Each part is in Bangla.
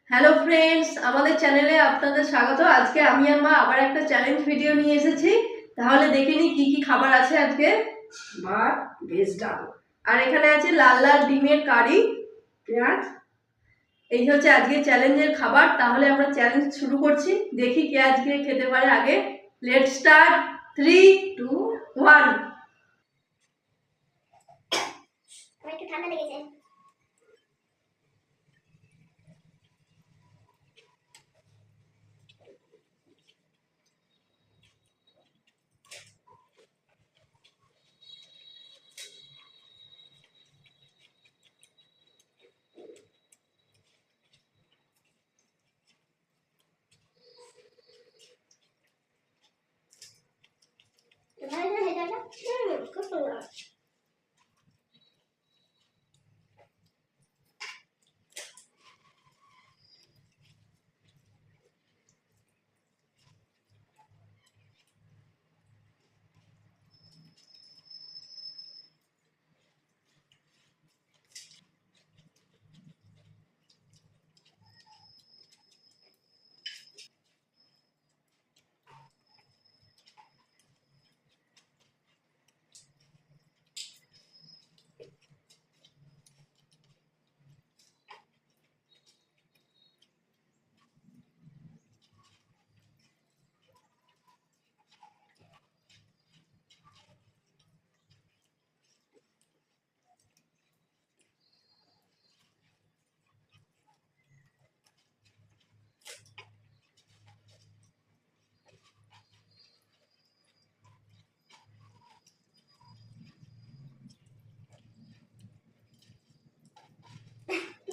হ্যালো ফ্রেন্ডস, আমাদের চ্যানেলে আপনাদের স্বাগত। আজকে আমি আর মা আবার একটা চ্যালেঞ্জ ভিডিও নিয়ে এসেছি। তাহলে দেখে নিই কি কি খাবার আছে আজকে। ভাত, ভেজ ডাল, আর এখানে আছে লাল লাল ডিমের কারি, পেঁয়াজ। এই হচ্ছে আজকে চ্যালেঞ্জের খাবার। তাহলে আমরা চ্যালেঞ্জ শুরু করছি, দেখি কে আজকে খেতে পারে আগে। Let start, 3, 2, 1। আমার একটু ঠান্ডা লেগেছে। ভালো করে ভেজে না, খুব সুন্দর।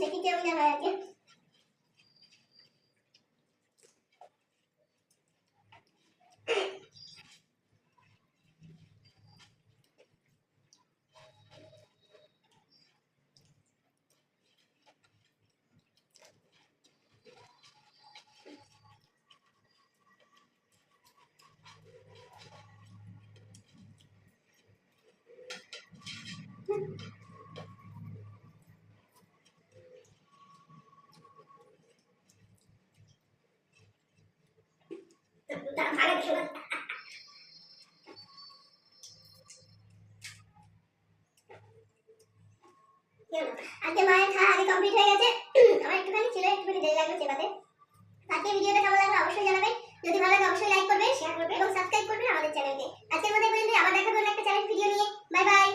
দেখি কেমন জানা আছে। আজকে মায়ের খাওয়া আগে কমপ্লিট হয়ে গেছে। আমার একটুখানি ছিল, একটুখানি দেরি লাগবে চেপাতে। আজকে ভিডিওটা কেমন লাগলো অবশ্যই জানাবেন। যদি ভালো লাগে অবশ্যই লাইক করবেন, শেয়ার করবেন এবং সাবস্ক্রাইব করবেন আমাদের চ্যানেলকে। আজকের মতো এই পর্যন্ত, আবার দেখা করব একটা চ্যালেঞ্জ ভিডিও নিয়ে। Bye bye.